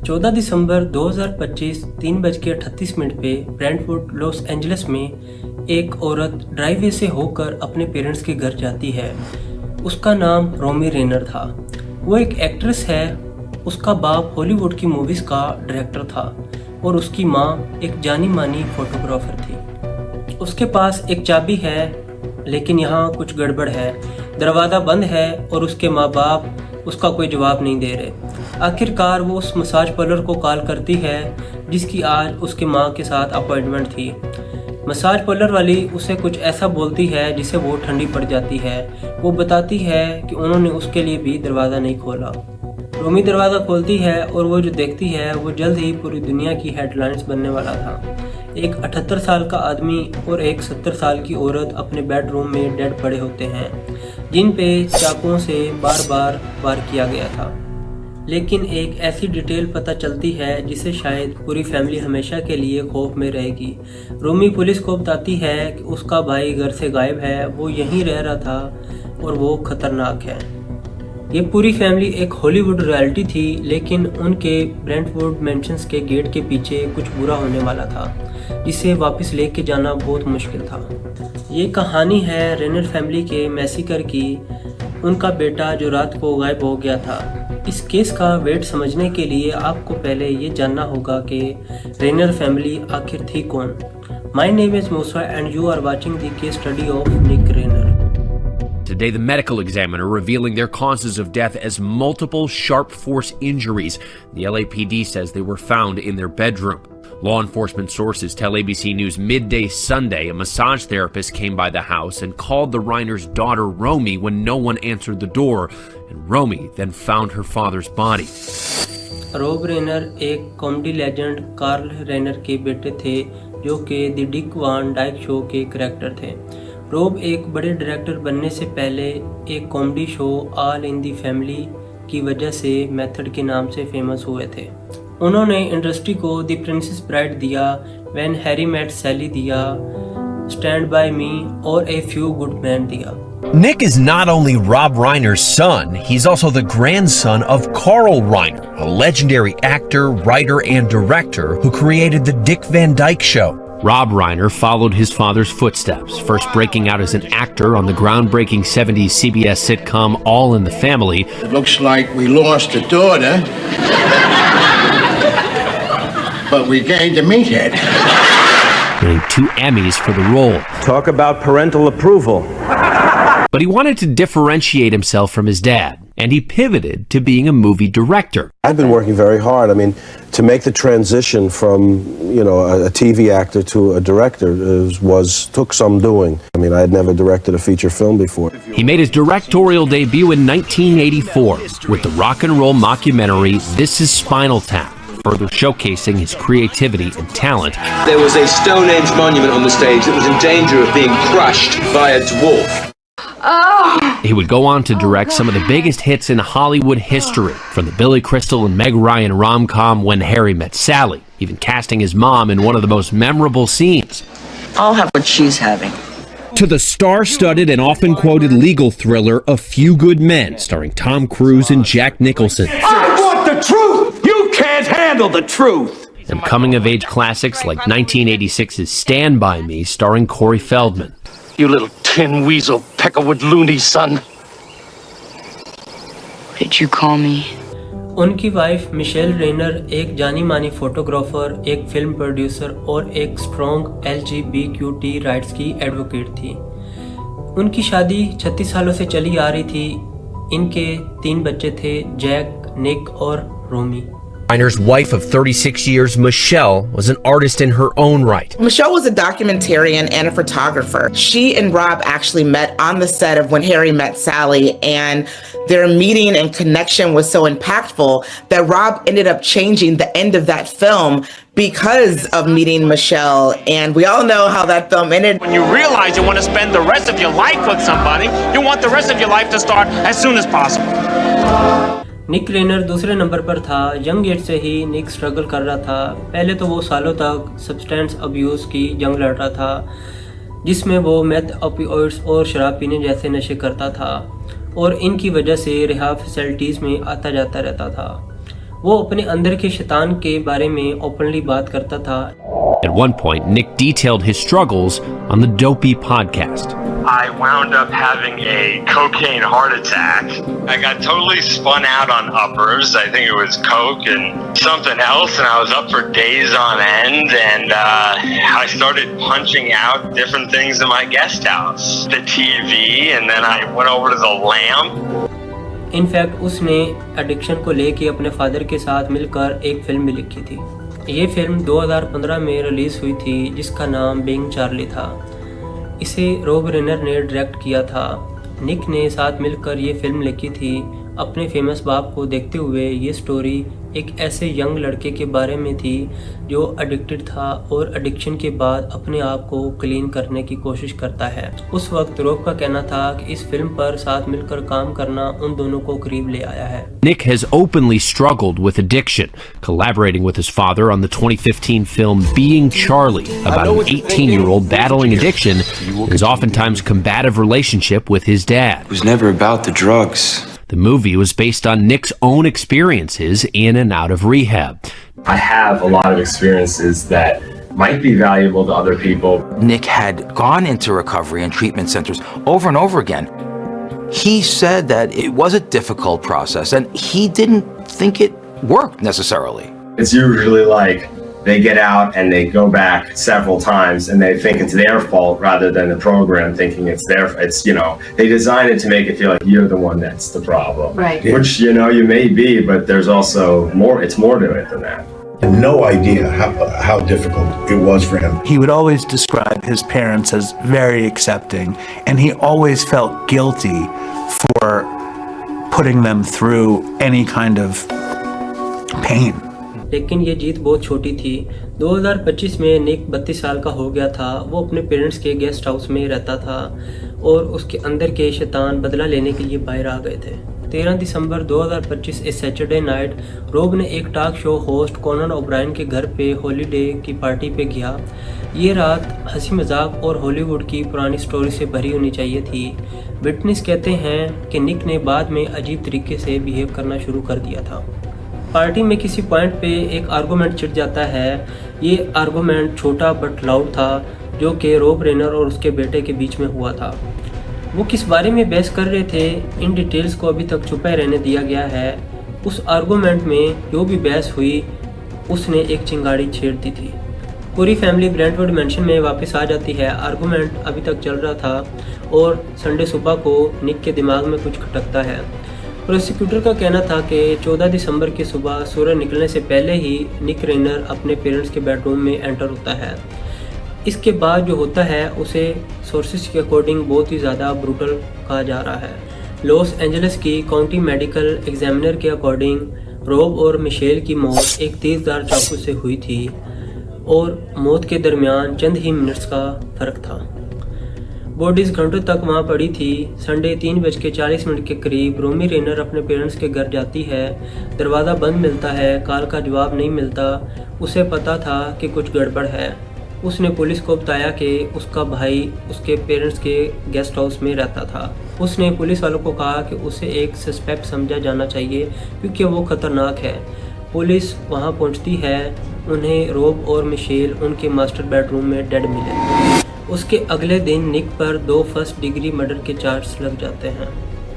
14 दिसंबर 2025 3:38 पे Brentwood Los Angeles में एक औरत ड्राइववे से होकर अपने पेरेंट्स के घर जाती है। उसका नाम रोमी रेनर था। वो एक एक्ट्रेस है। उसका बाप हॉलीवुड की मूवीज़ का डायरेक्टर था और उसकी माँ एक जानी मानी फोटोग्राफर थी। उसके पास एक चाबी है, लेकिन यहाँ कुछ गड़बड़ है। दरवाज़ा बंद है और उसके माँ बाप उसका कोई जवाब नहीं दे रहे। आखिरकार वो उस मसाज पार्लर को कॉल करती है जिसकी आज उसके माँ के साथ अपॉइंटमेंट थी। मसाज पार्लर वाली उसे कुछ ऐसा बोलती है जिसे वो ठंडी पड़ जाती है। वो बताती है कि उन्होंने उसके लिए भी दरवाज़ा नहीं खोला। रोमी दरवाज़ा खोलती है और वो जो देखती है वो जल्द ही पूरी दुनिया की हेडलाइंस बनने वाला था। एक 78 साल का आदमी और एक 70 साल की औरत अपने बेडरूम में डेड पड़े होते हैं, जिन पे चाकुओं से बार बार वार किया गया था। लेकिन एक ऐसी डिटेल पता चलती है जिसे शायद पूरी फैमिली हमेशा के लिए खौफ में रहेगी। रोमी पुलिस को बताती है कि उसका भाई घर से गायब है, वो यहीं रह रहा था और वो खतरनाक है। ये पूरी फैमिली एक हॉलीवुड रॉयल्टी थी, लेकिन उनके ब्रेंटवुड मैंशंस के गेट के पीछे कुछ बुरा होने वाला था जिसे वापस लेके जाना बहुत मुश्किल था। ये कहानी है रेनर फैमिली के मैसेकर की, उनका बेटा जो रात को गायब हो गया था। इस केस का वेट समझने के लिए आपको पहले ये जानना होगा कि रेनर फैमिली आखिर थी कौन। My name is Musa and you are watching the case study of Nick Reiner. Today, the medical examiner revealing their causes of death as multiple sharp force injuries. The LAPD says they were found in their bedroom. Law enforcement sources tell ABC News midday Sunday a massage therapist came by the house and called the Reiner's daughter Romy when no one answered the door, and Romy then found her father's body. Rob Reiner एक comedy legend Karl रेनर के बेटे थे जो कि the Dick Van Dyke show के character थे। Rob एक बड़े डायरेक्टर बनने से पहले एक comedy show All in the Family की वजह से मेथड के नाम से फेमस हुए थे। उन्होंने इंडस्ट्री को द प्रिंसेस ब्राइड दिया, व्हेन हैरी मेट सैली दिया, स्टैंड बाय मी और ए फ्यू गुड मैन दिया। Nick is not only Rob Reiner's son, he's also the grandson of Carl Reiner, a legendary actor, writer, and director who created the Dick Van Dyke Show. Rob Reiner followed his father's footsteps, first breaking out as an actor on the groundbreaking 70s CBS sitcom All in the Family. It looks like we lost a daughter, but we gained a meathead. Winning 2 Emmys for the role. Talk about parental approval. But he wanted to differentiate himself from his dad, and he pivoted to being a movie director. I've been working very hard. I mean, to make the transition from, a TV actor to a director took some doing. I mean, I had never directed a feature film before. He made his directorial debut in 1984 with the rock and roll mockumentary This Is Spinal Tap, further showcasing his creativity and talent. There was a Stonehenge monument on the stage that was in danger of being crushed by a dwarf. He would go on to direct some of the biggest hits in Hollywood history, from the Billy Crystal and Meg Ryan rom-com When Harry Met Sally, even casting his mom in one of the most memorable scenes. I'll have what she's having. To the star-studded and often quoted legal thriller A Few Good Men, starring Tom Cruise and Jack Nicholson. I want the truth! You can't handle the truth! And coming-of-age classics like 1986's Stand By Me, starring Corey Feldman. You little tin weasel, peckerwood loony son. What did you call me? उनकी wife Michel रेनर एक जानी मानी photographer, एक film producer और एक strong LGBTQ rights की advocate थी। उनकी शादी 36 सालों से चली आ रही थी। इनके 3 बच्चे थे, जैक, निक और रोमी। Reiner's wife of 36 years, Michelle, was an artist in her own right. Michelle was a documentarian and a photographer. She and Rob actually met on the set of When Harry Met Sally, and their meeting and connection was so impactful that Rob ended up changing the end of that film because of meeting Michelle. And we all know how that film ended. When you realize you want to spend the rest of your life with somebody, you want the rest of your life to start as soon as possible. निक रेनर दूसरे number पर था। Young age से ही निक struggle कर रहा था। पहले तो वो सालों तक सब्सटेंस अब्यूज़ की जंग लड़ रहा था, जिसमें वो मेथ, ओपियोइड्स और शराब पीने जैसे नशे करता था और इनकी वजह से रिहा फैसिलिटीज़ में आता जाता रहता था। वो अपने अंदर के शैतान के बारे में ओपनली बात करता था। At one point, Nick detailed his struggles on the Dopey podcast. I wound up having a cocaine heart attack. I got totally spun out on uppers. I think it was coke and something else, and I was up for days on end, and I started punching out different things in my guest house. The TV, and then I went over to the lamp. In fact उसने addiction को लेके अपने father के साथ मिलकर एक film भी लिखी थी। ये फिल्म 2015 में रिलीज़ हुई थी जिसका नाम बीइंग चार्ली था। इसे रॉब रेनर ने डायरेक्ट किया था। निक ने साथ मिलकर ये फिल्म लिखी थी। अपने फेमस बाप को देखते हुए ये स्टोरी एक ऐसे यंग लड़के के बारे में थी जो एडिक्टेड था और एडिक्शन के बाद अपने आप को क्लीन करने की कोशिश करता है। उस वक्त रॉब का कहना था कि इस फिल्म पर साथ मिलकर काम करना उन दोनों को करीब ले आया है। Nick has openly struggled with addiction, collaborating with his father on the 2015 film Being Charlie, about an 18-year-old battling addiction and his oftentimes combative relationship with his dad. It was never about the drugs. The movie was based on Nick's own experiences in and out of rehab. I have a lot of experiences that might be valuable to other people. Nick had gone into recovery and treatment centers over and over again. He said that it was a difficult process and he didn't think it worked necessarily. It's usually like they get out and they go back several times and they think it's their fault rather than the program thinking it's they design it to make it feel like you're the one that's the problem. Right. Which, you may be, but there's also more, it's more to it than that. No idea how difficult it was for him. He would always describe his parents as very accepting, and he always felt guilty for putting them through any kind of pain. लेकिन ये जीत बहुत छोटी थी। 2025 में निक 32 साल का हो गया था। वो अपने पेरेंट्स के गेस्ट हाउस में रहता था और उसके अंदर के शैतान बदला लेने के लिए बाहर आ गए थे। 13 दिसंबर 2025 इस सैटरडे नाइट रॉब ने एक talk show host Conan O'Brien के घर पे हॉलीडे की पार्टी पे गया। ये रात हंसी मजाक और हॉलीवुड की पुरानी स्टोरी से भरी होनी चाहिए थी। विटनेस कहते हैं कि निक ने बाद में अजीब तरीके से बिहेव करना शुरू कर दिया था। पार्टी में किसी पॉइंट पे एक आर्गूमेंट छिड़ जाता है। ये आर्गूमेंट छोटा बट लाउड था जो कि रॉब रेनर और उसके बेटे के बीच में हुआ था। वो किस बारे में बहस कर रहे थे, इन डिटेल्स को अभी तक छुपे रहने दिया गया है। उस आर्गूमेंट में जो भी बहस हुई उसने एक चिंगारी छेड़ दी थी। पूरी फैमिली ब्रेंटवुड मैंशन में वापस आ जाती है। आर्गूमेंट अभी तक चल रहा था और संडे सुबह को निक के दिमाग में कुछ खटकता है। प्रोसिक्यूटर का कहना था कि 14 दिसंबर की सुबह सूरज निकलने से पहले ही निक रेनर अपने पेरेंट्स के बेडरूम में एंटर होता है। इसके बाद जो होता है उसे सोर्सेज के अकॉर्डिंग बहुत ही ज़्यादा ब्रूटल कहा जा रहा है। लॉस एंजलिस की काउंटी मेडिकल एग्जामिनर के अकॉर्डिंग रॉब और मिशेल की मौत एक तेज़दार चाकू से हुई थी और मौत के दरमियान चंद ही मिनट्स का फ़र्क था। बॉडीज घंटों तक वहाँ पड़ी थी। संडे 3:40 के करीब रोमी रेनर अपने पेरेंट्स के घर जाती है। दरवाज़ा बंद मिलता है, कॉल का जवाब नहीं मिलता। उसे पता था कि कुछ गड़बड़ है। उसने पुलिस को बताया कि उसका भाई उसके पेरेंट्स के गेस्ट हाउस में रहता था। उसने पुलिस वालों को कहा कि उसे एक सस्पेक्ट समझा जाना चाहिए क्योंकि वो ख़तरनाक है। पुलिस वहाँ पहुँचती है। उन्हें रॉब और मिशेल उनके मास्टर बेडरूम में डेड मिले। उसके अगले दिन निक पर 2 फर्स्ट डिग्री मर्डर के चार्ज लग जाते हैं।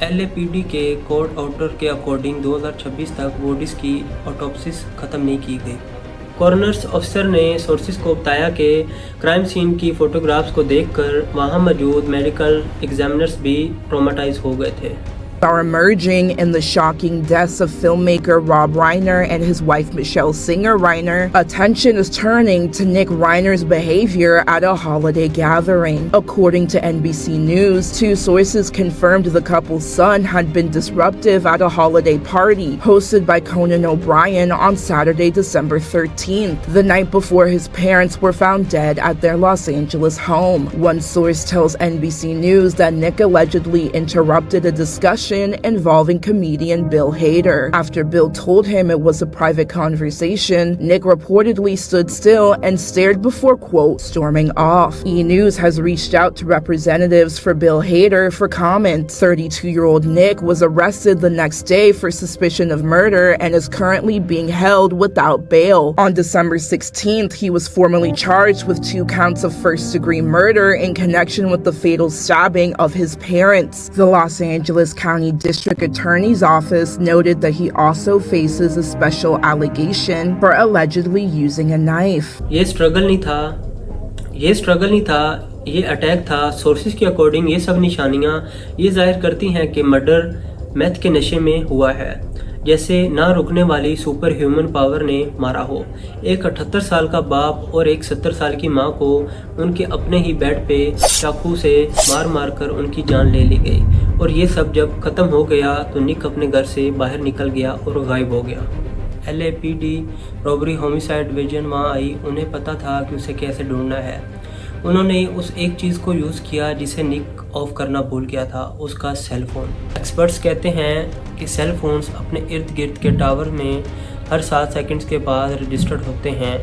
LAPD के कोर्ट ऑर्डर के अकॉर्डिंग 2026 तक बॉडीज़ की ऑटोप्सिस ख़त्म नहीं की गई। कॉरोनर्स ऑफिसर ने सोर्सेज को बताया कि क्राइम सीन की फ़ोटोग्राफ्स को देखकर वहाँ मौजूद मेडिकल एग्जामिनर्स भी ट्रॉमाटाइज हो गए थे। Are emerging in the shocking deaths of filmmaker Rob Reiner and his wife Michelle Singer Reiner. Attention is turning to Nick Reiner's behavior at a holiday gathering. According to NBC News, 2 sources confirmed the couple's son had been disruptive at a holiday party hosted by Conan O'Brien on Saturday, December 13th, the night before his parents were found dead at their Los Angeles home. One source tells NBC News that Nick allegedly interrupted a discussion conversation involving comedian Bill Hader. After Bill told him it was a private conversation, Nick reportedly stood still and stared before, quote, storming off. E! News has reached out to representatives for Bill Hader for comment. 32-year-old Nick was arrested the next day for suspicion of murder and is currently being held without bail. On December 16th, he was formally charged with 2 counts of first-degree murder in connection with the fatal stabbing of his parents. The Los Angeles County District Attorney's Office noted that he also faces a special allegation for allegedly using a knife. ये struggle नहीं था, ये attack था। Sources के according ये सब निशानियां ये जाहिर करती हैं कि मर्डर मैथ के नशे में हुआ है, जैसे ना रुकने वाली सुपर ह्यूमन पावर ने मारा हो। एक 78 साल का बाप और एक 70 साल की मां को उनके अपने ही बेड पे चाकू से मार मार कर उनकी जान ले ली गई। और ये सब जब ख़त्म हो गया तो निक अपने घर से बाहर निकल गया और गायब हो गया। LAPD रॉबरी होमिसाइड डिवीजन वहाँ आई। उन्हें पता था कि उसे कैसे ढूंढना है। उन्होंने उस एक चीज़ को यूज़ किया जिसे निक ऑफ करना भूल गया था, उसका सेल फोन। एक्सपर्ट्स कहते हैं कि सेल फोन्स अपने इर्द गिर्द के टावर में हर 7 सेकंड्स के बाद रजिस्टर्ड होते हैं।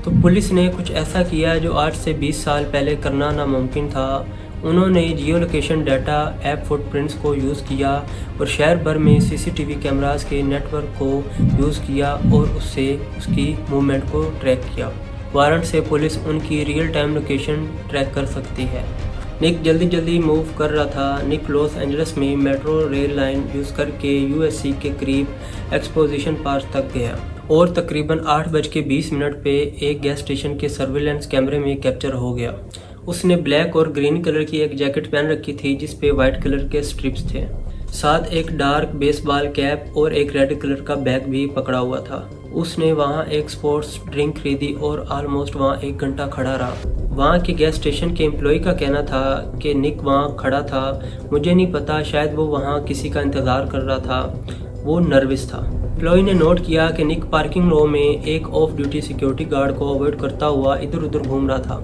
तो पुलिस ने कुछ ऐसा किया जो आज से 20 साल पहले करना नामुमकिन था। उन्होंने जियो लोकेशन डाटा ऐप फुटप्रिंट्स को यूज़ किया और शहर भर में CCTV कैमरास के नेटवर्क को यूज़ किया और उससे उसकी मूवमेंट को ट्रैक किया। वारंट से पुलिस उनकी रियल टाइम लोकेशन ट्रैक कर सकती है। निक जल्दी मूव कर रहा था। निक लॉस एंजलिस में मेट्रो रेल लाइन यूज़ करके USC के करीब एक्सपोजिशन पार्क तक गया और तकरीबन 8:20 पे एक गैस स्टेशन के सर्विलेंस कैमरे में कैप्चर हो गया। उसने ब्लैक और ग्रीन कलर की एक जैकेट पहन रखी थी जिस पे वाइट कलर के स्ट्रिप्स थे। साथ एक डार्क बेसबॉल कैप और एक रेड कलर का बैग भी पकड़ा हुआ था। उसने वहाँ एक स्पोर्ट्स ड्रिंक खरीदी और ऑलमोस्ट वहाँ 1 घंटा खड़ा रहा। वहाँ के गैस स्टेशन के एम्प्लॉय का कहना था कि निक वहाँ खड़ा था। मुझे नहीं पता, शायद वो वहाँ किसी का इंतज़ार कर रहा था। वो नर्वस था। एम्प्लॉय ने नोट किया कि निक पार्किंग लॉ में एक ऑफ ड्यूटी सिक्योरिटी गार्ड को अवॉइड करता हुआ इधर उधर घूम रहा था।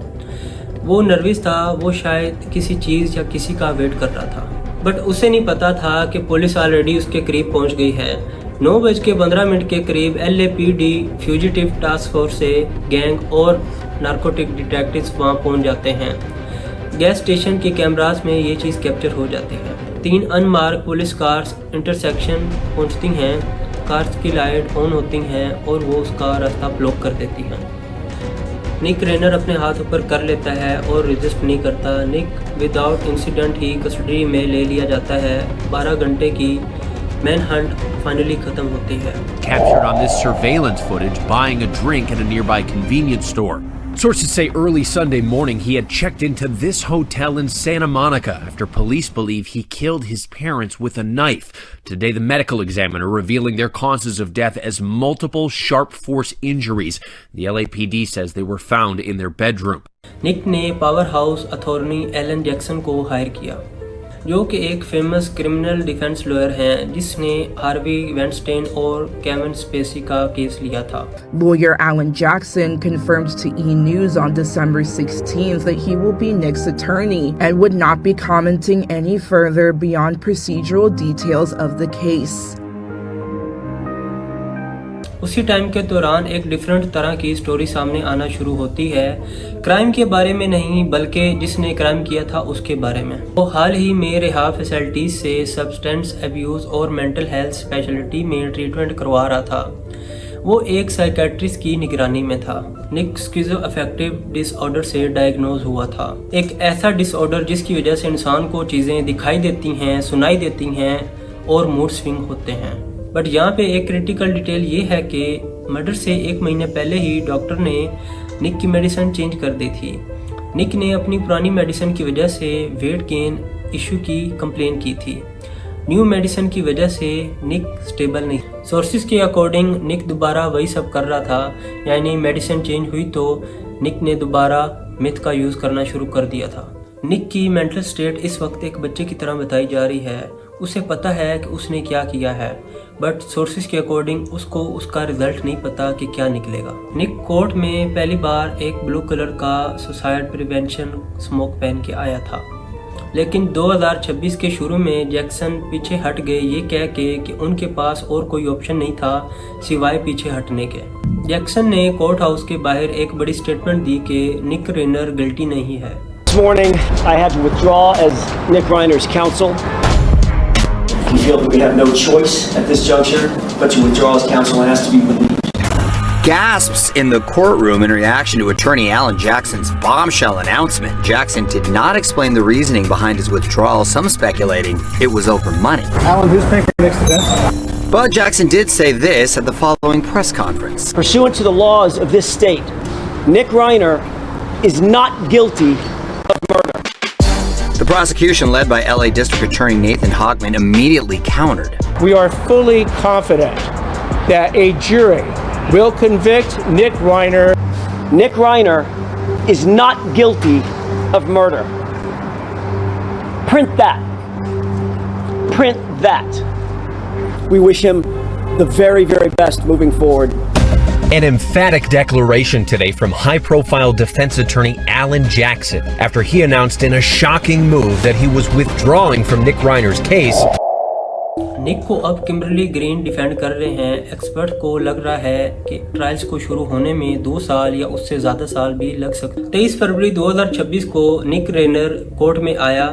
वो नर्वस था, वो शायद किसी चीज़ या किसी का वेट कर रहा था। बट उसे नहीं पता था कि पुलिस ऑलरेडी उसके करीब पहुंच गई है। 9:15 के करीब LAPD फ्यूजिटिव टास्क फोर्स से गैंग और नारकोटिक डिटेक्टिव्स वहां पहुंच जाते हैं। गैस स्टेशन के कैमरास में ये चीज़ कैप्चर हो जाती है। 3 अनमार्क पुलिस कार्स इंटरसेक्शन पहुंचती हैं। कार्स की लाइट ऑन होती हैं और वो उसका रास्ता ब्लॉक कर देती हैं। निक रेनर अपने हाथ ऊपर कर लेता है और रजिस्ट नहीं करता। निक विदाउट इंसिडेंट ही कस्टडी में ले लिया जाता है। 12 घंटे की मैन हंट फाइनली खत्म होती है। Captured on this surveillance footage buying a drink at a nearby convenience store. Sources say early Sunday morning he had checked into this hotel in Santa Monica after police believe he killed his parents with a knife. Today, the medical examiner revealing their causes of death as multiple sharp force injuries. The LAPD says they were found in their bedroom. निक ने power house अथॉर्नी Elon Jackson को higher किया, जो कि एक famous criminal defence lawyer हैं जिसने Harvey Weinstein और Kevin Spacey का केस लिया था। Lawyer Alan Jackson confirmed to E! News on December 16th that he will be Nick's attorney and would not be commenting any further beyond procedural details of the case. उसी time के दौरान एक different तरह की story सामने आना शुरू होती है। क्राइम के बारे में नहीं बल्कि जिसने क्राइम किया था उसके बारे में। वो हाल ही में रिहा फैसिलिटीज से सब्सटेंस अब्यूज और मेंटल हेल्थ स्पेशलिटी में ट्रीटमेंट करवा रहा था। वो एक साइकेट्रिस्ट की निगरानी में था। निक स्किज़ोअफेक्टिव डिसऑर्डर से डायग्नोज हुआ था। एक ऐसा डिसऑर्डर जिसकी वजह से इंसान को चीज़ें दिखाई देती हैं, सुनाई देती हैं और मूड स्विंग होते हैं। बट यहाँ पे एक क्रिटिकल डिटेल ये है कि मर्डर से 1 महीने पहले ही डॉक्टर ने निक की मेडिसिन चेंज कर दी थी। निक ने अपनी पुरानी मेडिसिन की वजह से वेट गेन इशू की कंप्लेन की थी। न्यू मेडिसिन की वजह से निक स्टेबल नहीं। सोर्सेज के अकॉर्डिंग निक दोबारा वही सब कर रहा था, यानी मेडिसिन चेंज हुई तो निक ने दोबारा मिथ का यूज़ करना शुरू कर दिया था। निक की मेंटल स्टेट इस वक्त एक बच्चे की तरह बताई जा रही है। उसे पता है कि उसने क्या किया है, बट सोर्सेज के अकॉर्डिंग उसको उसका रिजल्ट नहीं पता कि क्या निकलेगा। निक कोर्ट में पहली बार एक ब्लू कलर का सुसाइड प्रिवेंशन स्मोक पहन के आया था। लेकिन 2026 के शुरू में जैक्सन पीछे हट गए ये कह के कि उनके पास और कोई ऑप्शन नहीं था सिवाय पीछे हटने के। जैक्सन ने कोर्ट हाउस के बाहर एक बड़ी स्टेटमेंट दी कि निक रेनर गिल्टी नहीं है। This morning, I had to withdraw as Nick Reiner's counsel. We feel that we have no choice at this juncture but to withdraw as counsel and ask to be relieved. Gasps in the courtroom in reaction to attorney Alan Jackson's bombshell announcement. Jackson did not explain the reasoning behind his withdrawal, some speculating it was over money. Alan, who's paying for the next event? But Jackson did say this at the following press conference. Pursuant to the laws of this state, Nick Reiner is not guilty of murder. The prosecution, led by LA District Attorney Nathan Hogman, immediately countered. We are fully confident that a jury will convict Nick Reiner. Nick Reiner is not guilty of murder. Print that. Print that. We wish him the very, very best moving forward. An emphatic declaration today from high-profile defense attorney Alan Jackson after he announced in a shocking move that he was withdrawing from Nick Reiner's case. निक को अब Kimberly green defend कर रहे हैं। Expert को लग रहा है कि ट्रायल्स को शुरू होने में 2 साल या उससे ज़्यादा साल भी लग सकते। 23 फरवरी 2026 को निक रेनर कोर्ट में आया,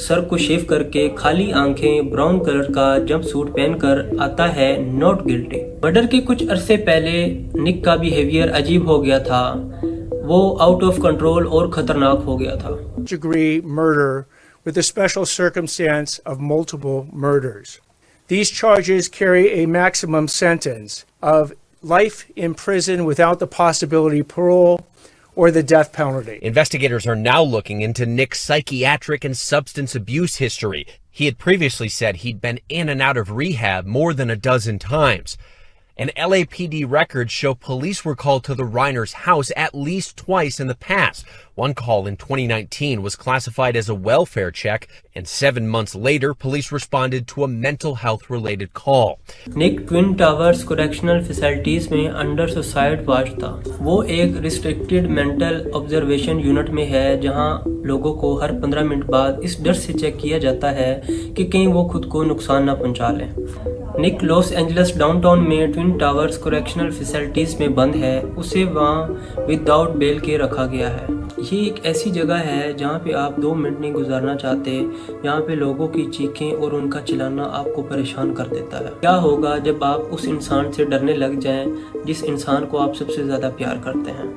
सर को शेव करके, खाली आंखें, ब्राउन कलर का जंप सूट पहनकर आता है नॉट गिल्टी। मर्डर के कुछ अरसे पहले निक का बिहेवियर अजीब हो गया था, वो आउट ऑफ कंट्रोल और खतरनाक हो गया था। Degree murder with the special circumstance of multiple murders. These charges carry a maximum sentence of life in prison without the possibility of parole or the death penalty. Investigators are now looking into Nick's psychiatric and substance abuse history. He had previously said he'd been in and out of rehab more than a dozen times. And LAPD records show police were called to the Reiner's house at least twice in the past. One call in 2019 was classified as a welfare check, and 7 months later, police responded to a mental health-related call. Nick Twin Towers Correctional Facilities में under suicide watch था। वो एक restricted mental observation unit में है, जहां लोगों को हर 15 minute बाद इस डर से चेक किया जाता है कि कहीं वो खुद को नुकसान ना पहुंचा लें। निक लॉस एंजलिस डाउनटाउन में ट्विन टावर्स करेक्शनल फैसिलिटीज में बंद है। उसे वहां विदाउट बेल के रखा गया है। ये एक ऐसी जगह है जहाँ पे आप 2 मिनट नहीं गुजारना चाहते, यहाँ पे लोगों की चीखें और उनका चिल्लाना आपको परेशान कर देता है। क्या होगा जब आप उस इंसान से डरने लग जाएं जिस इंसान को आप सबसे ज़्यादा प्यार करते हैं।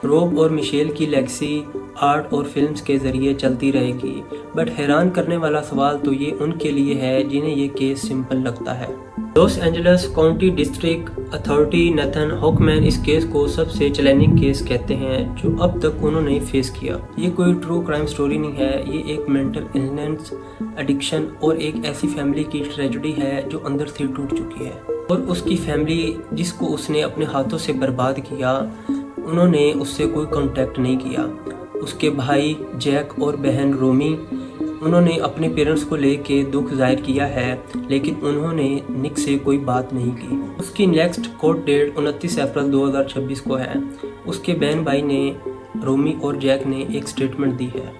रोब और मिशेल की लेगेसी आर्ट और फिल्म्स के ज़रिए चलती रहेगी, बट हैरान करने वाला सवाल तो ये उनके लिए है जिन्हें ये केस सिंपल लगता है। Los Angeles county district authority Nathan हॉकमैन इस केस को सबसे चैलेंजिंग केस कहते हैं जो अब तक उन्होंने फेस किया। ये कोई ट्रू क्राइम स्टोरी नहीं है, ये एक मेंटल इलनेस, एडिक्शन और एक ऐसी फैमिली की ट्रेजेडी है जो अंदर से टूट चुकी है। और उसकी फैमिली जिसको उसने अपने हाथों से बर्बाद किया, उन्होंने उससे कोई कांटेक्ट नहीं किया। उसके भाई जैक और बहन रोमी, उन्होंने अपने पेरेंट्स को लेके दुख जाहिर किया है, लेकिन उन्होंने निक से कोई बात नहीं की। उसकी नेक्स्ट कोर्ट डेट 29 अप्रैल 2026 को है। उसके बहन भाई ने, रोमी और जैक ने एक स्टेटमेंट दी है।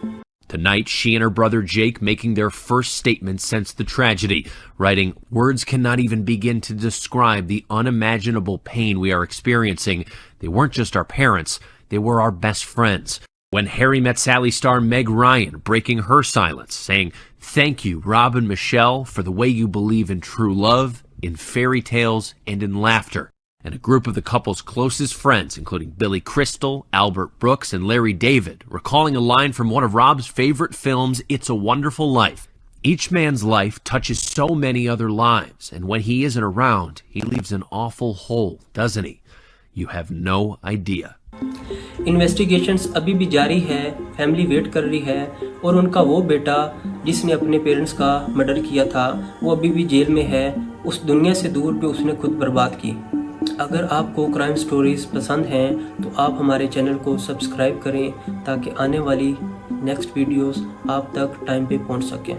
Tonight, she and her brother Jake making their first statement since the tragedy, writing, "Words cannot even begin to describe the unimaginable pain we are experiencing. They weren't just our parents, they were our best friends." When Harry Met Sally star Meg Ryan breaking her silence, saying, "Thank you, Rob and Michelle, for the way you believe in true love, in fairy tales, and in laughter." And a group of the couple's closest friends, including Billy Crystal, Albert Brooks, and Larry David, recalling a line from one of Rob's favorite films, It's a Wonderful Life. Each man's life touches so many other lives, and when he isn't around, he leaves an awful hole, doesn't he? You have no idea. Investigations अभी भी जारी है, family wait कर रही है, और उनका वो बेटा जिसने अपने पेरेंट्स का मर्डर किया था, वो अभी भी जेल में है। उस दुनिया से दूर पे उसने खुद बर्बाद की। अगर आपको क्राइम स्टोरीज पसंद हैं तो आप हमारे चैनल को सब्सक्राइब करें ताकि आने वाली नेक्स्ट वीडियोस आप तक टाइम पे पहुंच सकें।